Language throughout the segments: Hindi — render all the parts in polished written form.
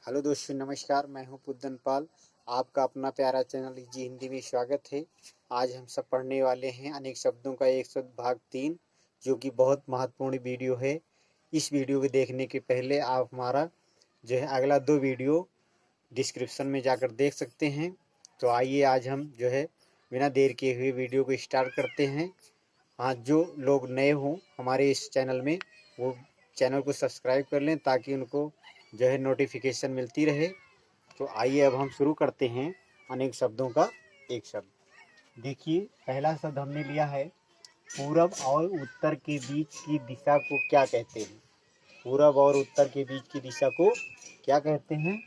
हेलो दोस्तों, नमस्कार। मैं हूं पुद्दन पाल। आपका अपना प्यारा चैनल जी हिंदी में स्वागत है। आज हम सब पढ़ने वाले हैं अनेक शब्दों का एक शब्द भाग 3, जो कि बहुत महत्वपूर्ण वीडियो है। इस वीडियो को देखने के पहले आप हमारा जो है अगला 2 वीडियो डिस्क्रिप्शन में जाकर देख सकते हैं। तो आइए आज हम जो है बिना देर किए हुए वीडियो को स्टार्ट करते हैं। हाँ, जो लोग नए हों हमारे इस चैनल में, वो चैनल को सब्सक्राइब कर लें ताकि उनको जो है नोटिफिकेशन मिलती रहे। तो आइए अब हम शुरू करते हैं अनेक शब्दों का एक शब्द। देखिए, पहला शब्द हमने लिया है पूरब और उत्तर के बीच की दिशा को क्या कहते हैं। पूरब और उत्तर के बीच की दिशा को क्या कहते हैं?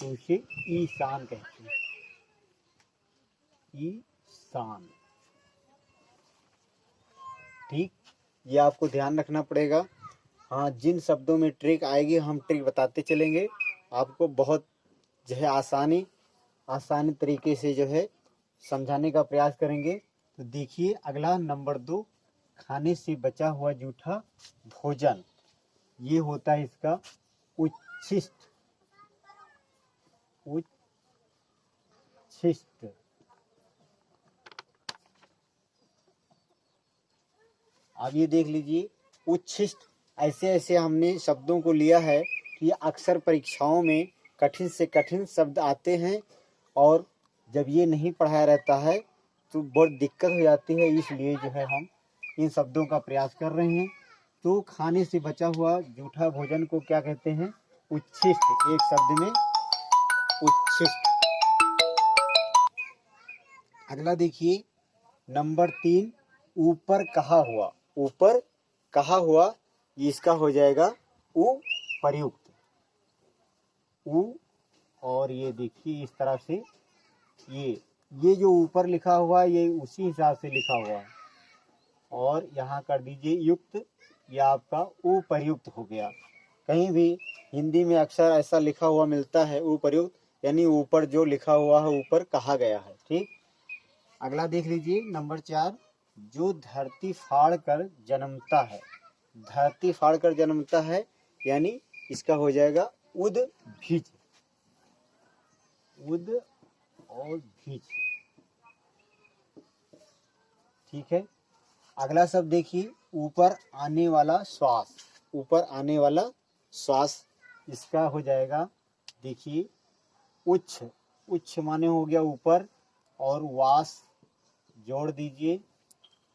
तो उसे ईशान कहते हैं। ईशान। ठीक, ये आपको ध्यान रखना पड़ेगा। हाँ, जिन शब्दों में ट्रिक आएगी हम ट्रिक बताते चलेंगे आपको। बहुत जो है आसानी तरीके से जो है समझाने का प्रयास करेंगे। तो देखिए अगला नंबर 2, खाने से बचा हुआ जूठा भोजन। ये होता है इसका उच्छिष्ट। उच्छिष्ट। अब ये देख लीजिए, उच्छिष्ट ऐसे ऐसे हमने शब्दों को लिया है कि अक्सर परीक्षाओं में कठिन से कठिन शब्द आते हैं, और जब ये नहीं पढ़ाया रहता है तो बहुत दिक्कत हो जाती है। इसलिए जो है हम इन शब्दों का प्रयास कर रहे हैं। तो खाने से बचा हुआ जूठा भोजन को क्या कहते हैं? उच्छिष्ट। एक शब्द में उच्छिष्ट। अगला देखिए नंबर 3, ऊपर कहा हुआ। ऊपर कहा हुआ, इसका हो जाएगा उपर्युक्त। उ, और ये देखिए इस तरह से ये जो ऊपर लिखा हुआ है ये उसी हिसाब से लिखा हुआ है, और यहाँ कर दीजिए युक्त। यह आपका उपर्युक्त हो गया। कहीं भी हिंदी में अक्सर ऐसा लिखा हुआ मिलता है उपर्युक्त, यानी ऊपर जो लिखा हुआ है ऊपर कहा गया है। ठीक, अगला देख लीजिए नंबर 4, जो धरती फाड़ कर जन्मता है। धरती फाड़ कर जन्मता है यानी इसका हो जाएगा उद्भिज। उद और भिज। ठीक है, अगला शब्द देखिए, ऊपर आने वाला श्वास। ऊपर आने वाला श्वास, इसका हो जाएगा देखिए उच्छ। उच्छ माने हो गया ऊपर, और वास जोड़ दीजिए,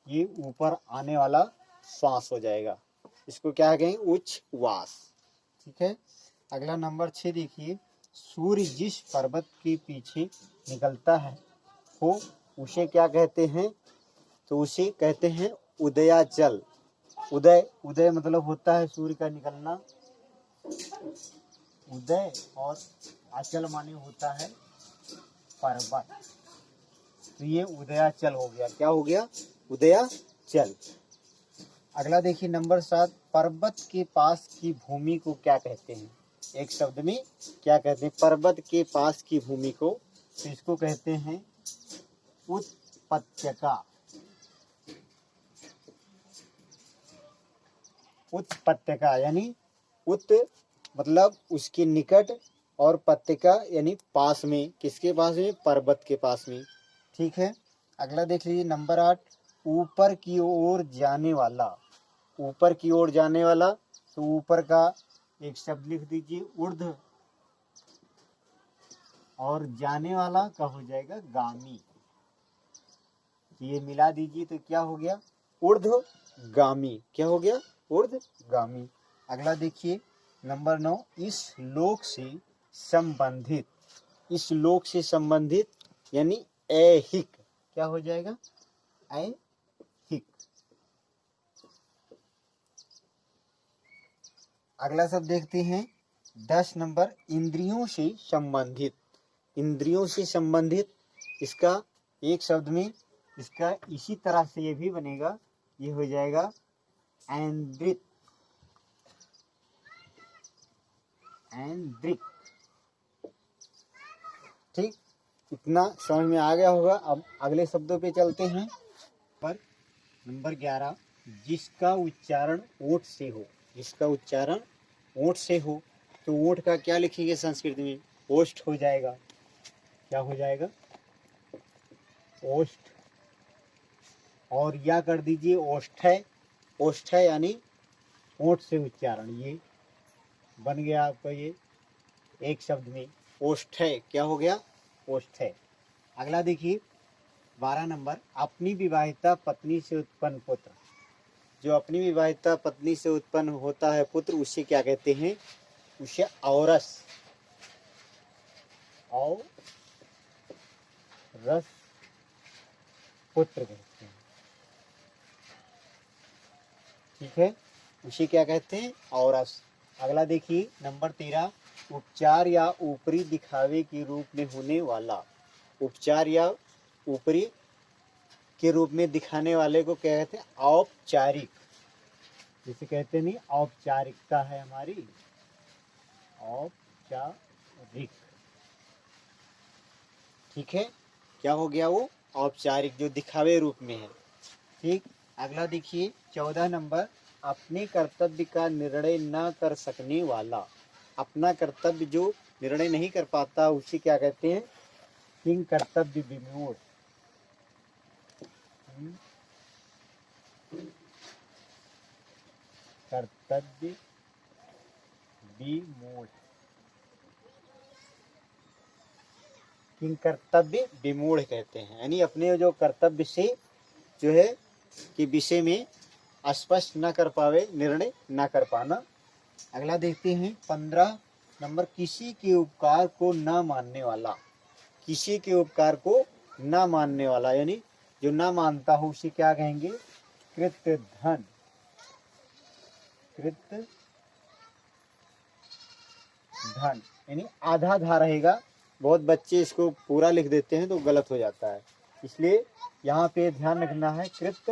ये ऊपर आने वाला श्वास हो जाएगा। इसको क्या कहें? उच्च वास। ठीक है, अगला नंबर 6 देखिए, सूर्य जिस पर्वत के पीछे निकलता है हो उसे क्या कहते हैं? तो उसे कहते हैं उदयाचल। उदय मतलब होता है सूर्य का निकलना। उदय और आचल माने होता है पर्वत। तो ये उदयाचल हो गया। क्या हो गया? उदयाचल। अगला देखिए नंबर 7, पर्वत के पास की भूमि को क्या कहते हैं? एक शब्द में क्या कहते हैं पर्वत के पास की भूमि को? तो इसको कहते हैं उत्पत्यका। उत्पत्यका यानी उत मतलब उसके निकट, और पत्यका यानी पास में। किसके पास में? पर्वत के पास में। ठीक है, अगला देख लीजिए नंबर 8, ऊपर की ओर जाने वाला। ऊपर की ओर जाने वाला, तो ऊपर का एक शब्द लिख दीजिए ऊर्ध्व, और जाने वाला का हो जाएगा गामी। ये मिला दीजिए तो क्या हो गया? ऊर्ध्वगामी। क्या हो गया? ऊर्ध्वगामी। अगला देखिए नंबर 9, इस लोक से संबंधित। इस लोक से संबंधित यानी ऐहिक। क्या हो जाएगा? ऐहिक। अगला सब देखते हैं 10 नंबर, इंद्रियों से संबंधित। इंद्रियों से संबंधित, इसका एक शब्द में इसका इसी तरह से ये भी बनेगा। ये हो जाएगा ऐन्द्रिक। ऐन्द्रिक। ठीक, इतना समझ में आ गया होगा। अब अगले शब्दों पे चलते हैं। पर नंबर 11, जिसका उच्चारण ओठ से हो। जिसका उच्चारण ओठ से हो, तो ऊँट का क्या लिखेंगे संस्कृत में? ओष्ठ हो जाएगा। क्या हो जाएगा? ओष्ठ। और या कर दीजिए ओष्ठय। ओष्ठय यानी ओठ से उच्चारण। ये बन गया आपका ये एक शब्द में ओष्ठय। क्या हो गया? ओष्ठय। अगला देखिए 12 नंबर, अपनी विवाहिता पत्नी से उत्पन्न पुत्र। जो अपनी विवाहिता पत्नी से उत्पन्न होता है पुत्र, उसे क्या कहते हैं? उसे औरस। और रस पुत्र कहते हैं। ठीक है, उसे क्या कहते हैं? औरस। अगला देखिए नंबर 13, उपचार या ऊपरी दिखावे के रूप में होने वाला। उपचार या ऊपरी के रूप में दिखाने वाले को क्या कहते हैं? औपचारिक। जिसे कहते नहीं औपचारिकता है हमारी, औपचारिक। ठीक है, क्या हो गया वो? औपचारिक, जो दिखावे रूप में है। ठीक, अगला देखिए 14 नंबर, अपने कर्तव्य का निर्णय न कर सकने वाला। अपना कर्तव्य जो निर्णय नहीं कर पाता उसे क्या कहते हैं? किंग कर्तव्य विमूढ़। कर्तव्य विमूढ़। किंग कर्तव्य विमूढ़ कहते हैं, यानी अपने जो कर्तव्य से जो है कि विषय में स्पष्ट न कर पावे, निर्णय न कर पाना। अगला देखते हैं 15 नंबर, किसी के उपकार को न मानने वाला। किसी के उपकार को न मानने वाला, यानी जो न मानता हो उसे क्या कहेंगे? कृत धन। कृत धन यानी आधा धा रहेगा। बहुत बच्चे इसको पूरा लिख देते हैं तो गलत हो जाता है, इसलिए यहाँ पे ध्यान रखना है कृत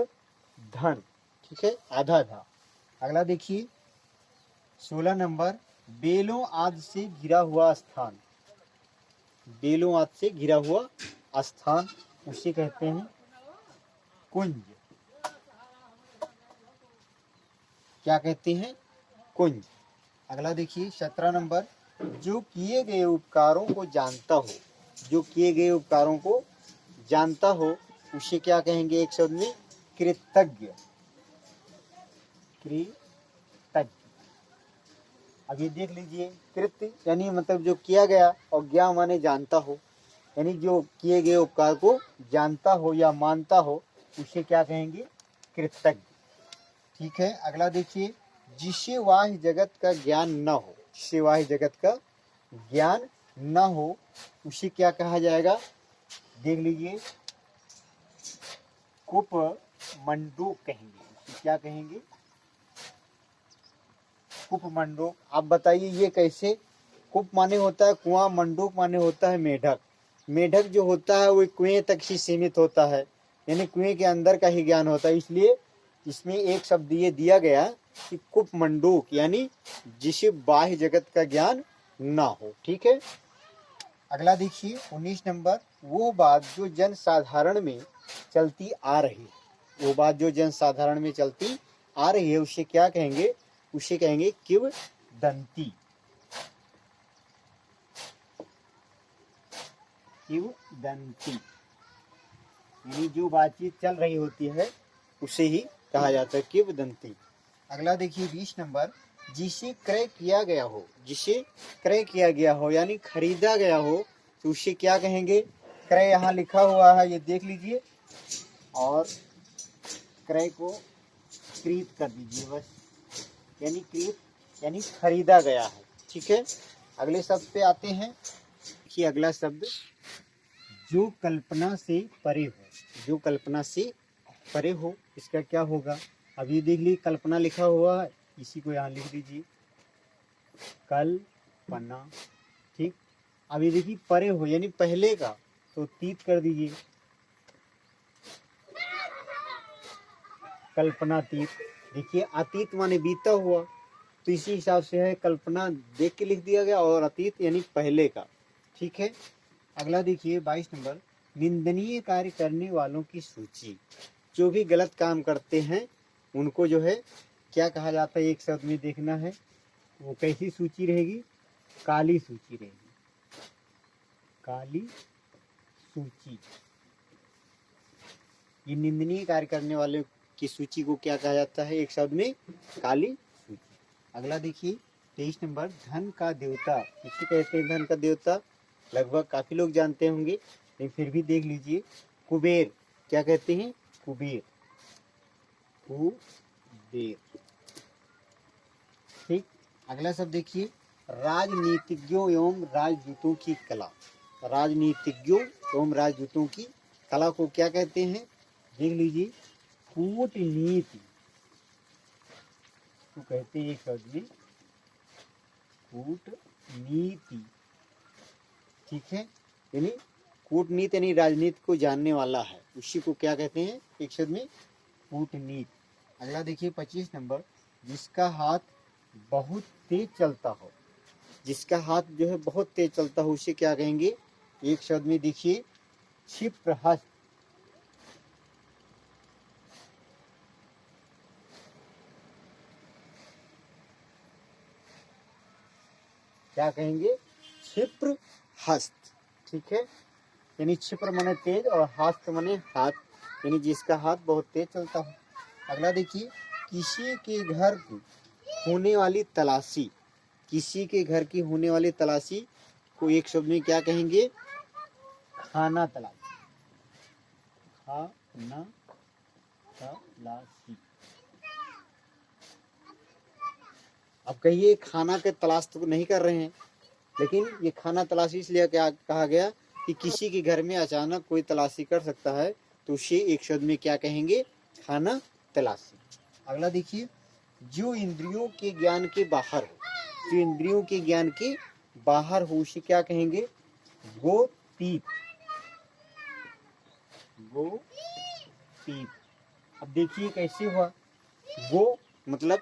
धन। ठीक है, आधा धा। अगला देखिए 16 नंबर, बेलों आदि से घिरा हुआ स्थान। बेलों आदि से घिरा हुआ स्थान उसे कहते हैं कुंज। क्या कहते हैं? कुंज। अगला देखिए 17 नंबर, जो किए गए उपकारों को जानता हो। जो किए गए उपकारों को जानता हो उसे क्या कहेंगे? एक शब्द में कृतज्ञ। कृतज्ञ। अभी देख लीजिए, कृत्य यानी मतलब जो किया गया, और ज्ञा माने जानता हो, यानी जो किए गए उपकार को जानता हो या मानता हो उसे क्या कहेंगे? कृतज्ञ। ठीक है, अगला देखिए, जिसे बाह्य जगत का ज्ञान न हो। जिसे बाह्य जगत का ज्ञान न हो उसे क्या कहा जाएगा? देख लीजिए, कुप मंडूक कहेंगे। क्या कहेंगे? कुप मंडूक। आप बताइए ये कैसे? कुप माने होता है कुआं, मंडूक माने होता है मेढक। मेढक जो होता है वो कुएं तक ही सीमित होता है, यानी कुएं के अंदर का ही ज्ञान होता है। इसलिए इसमें एक शब्द ये दिया गया कि कुप मंडूक, यानी जिसे बाह्य जगत का ज्ञान ना हो। ठीक है, अगला देखिए 19 नंबर, वो बात जो जन साधारण में चलती आ रही है। वो बात जो जन साधारण में चलती आ रही है उसे क्या कहेंगे? उसे कहेंगे किंवदंती। किंवदंती यानी जो बातचीत चल रही होती है उसे ही कहा जाता है किंवदंती। अगला देखिए 20 नंबर, जिसे क्रय किया गया हो। जिसे क्रय किया गया हो यानी खरीदा गया हो तो उसे क्या कहेंगे? क्रय यहाँ लिखा हुआ है, ये देख लीजिए, और क्रय को क्रीत कर दीजिए बस, यानी क्रीत यानी खरीदा गया है। ठीक है, अगले शब्द पे आते हैं कि अगला शब्द जो कल्पना से परे हो। जो कल्पना से परे हो, इसका क्या होगा? अब ये देख लीजिए, कल्पना लिखा हुआ है, इसी को यहाँ लिख दीजिए, कल्पना। ठीक, अब ये देखिए परे हो यानी पहले का, तो तीत कर दीजिए, कल्पनातीत। देखिए अतीत माने बीता हुआ, तो इसी हिसाब से है, कल्पना देख के लिख दिया गया, और अतीत यानी पहले का। ठीक है, अगला देखिए 22 नंबर, निंदनीय कार्य करने वालों की सूची। जो भी गलत काम करते हैं उनको जो है क्या कहा जाता है? एक शब्द में देखना है, वो कैसी सूची रहेगी? काली सूची रहेगी, काली सूची। ये निंदनीय कार्य करने वाले की सूची को क्या कहा जाता है? एक शब्द में काली सूची। अगला देखिए 23 नंबर, धन का देवता किसे कहते हैं? धन का देवता लगभग काफी लोग जानते होंगे, लेकिन फिर भी देख लीजिए। कुबेर, क्या कहते हैं? कुबेर, कुबेर। ठीक। अगला शब्द देखिए, राजनीतिज्ञों एवं राजदूतों की कला। राजनीतिज्ञों एवं राजदूतों की कला को क्या कहते हैं? देख लीजिए, कूटनीति तो कहते हैं। एक शब्द में कूटनीति, ठीक है। यानी कूटनीति यानी राजनीति को जानने वाला है, उसी को क्या कहते हैं? एक शब्द में कूटनीति। अगला देखिए 25 नंबर, जिसका हाथ बहुत तेज चलता हो। जिसका हाथ जो है बहुत तेज चलता हो, उसे क्या कहेंगे? एक शब्द में देखिए, क्षिप्रहस्त। क्या कहेंगे? क्षिप्रहस्त, ठीक है। यानी क्षिप्र माने तेज और हस्त माने हाथ, यानी जिसका हाथ बहुत तेज चलता हो। अगला देखिए, किसी के घर की होने वाली तलाशी। किसी के घर की होने वाली तलाशी को एक शब्द में क्या कहेंगे? खाना तलाशी, खाना तलाशी। अब कहिए खाना के तलाश तो नहीं कर रहे हैं, लेकिन ये खाना तलाशी इसलिए क्या कहा गया कि किसी के घर में अचानक कोई तलाशी कर सकता है, तो उसे एक शब्द में क्या कहेंगे? खाना तलाशी। अगला देखिए, जो इंद्रियों के ज्ञान के बाहर हो। जो इंद्रियों के ज्ञान के बाहर हो, उसे क्या कहेंगे? गोतीत, गोतीत। अब देखिए कैसे हुआ। गो मतलब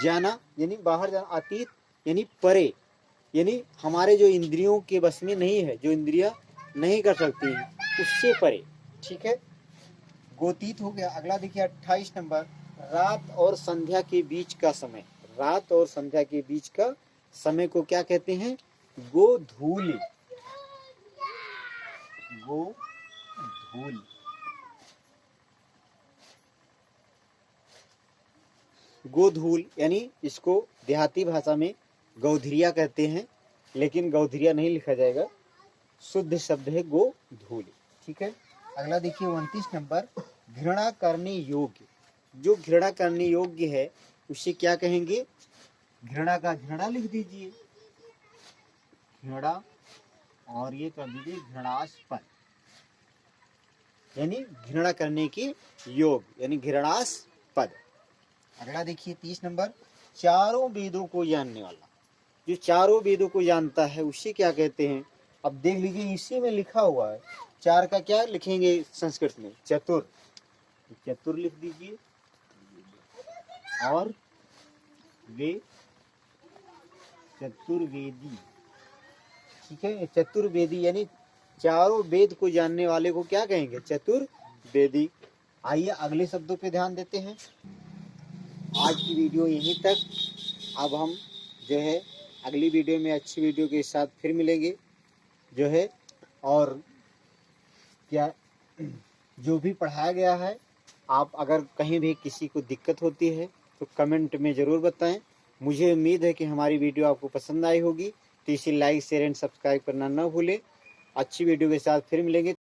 जाना, यानी बाहर जाना। अतीत यानी परे, यानी हमारे जो इंद्रियों के बस में नहीं है, जो इंद्रियां नहीं कर सकती हैं, उससे परे, ठीक है। गोतीत हो गया। अगला देखिए 28 नंबर, रात और संध्या के बीच का समय। रात और संध्या के बीच का समय को क्या कहते हैं? गोधूलि, गोधूलि। गोधूल यानी इसको देहाती भाषा में गौधरिया कहते हैं, लेकिन गौधरिया नहीं लिखा जाएगा, शुद्ध शब्द है गोधूलि, ठीक है। अगला देखिए 29 नंबर, घृणा करने योग्य। जो घृणा करने योग्य है उसे क्या कहेंगे? घृणा का घृणा लिख दीजिए, घृणा, और ये कर दीजिए घृणास्पद, यानी घृणा करने की योग्य, यानी घृणास्पद। अगला देखिए 30 नंबर, चारों वेदों को जानने वाला। जो चारों वेदों को जानता है उसे क्या कहते हैं? अब देख लीजिए, इसी में लिखा हुआ है। चार का क्या लिखेंगे संस्कृत में? चतुर, चतुर लिख दीजिए। और वे चतुर्वेदी, ठीक है। चतुर्वेदी यानी चारों वेद को जानने वाले को क्या कहेंगे? चतुर्वेदी। आइए अगले शब्दों पे ध्यान देते हैं। आज की वीडियो यहीं तक। अब हम जो है अगली वीडियो में अच्छी वीडियो के साथ फिर मिलेंगे जो है। और क्या जो भी पढ़ाया गया है, आप अगर कहीं भी किसी को दिक्कत होती है तो कमेंट में ज़रूर बताएं। मुझे उम्मीद है कि हमारी वीडियो आपको पसंद आई होगी, तो इसे लाइक शेयर एंड सब्सक्राइब करना न भूलें। अच्छी वीडियो के साथ फिर मिलेंगे।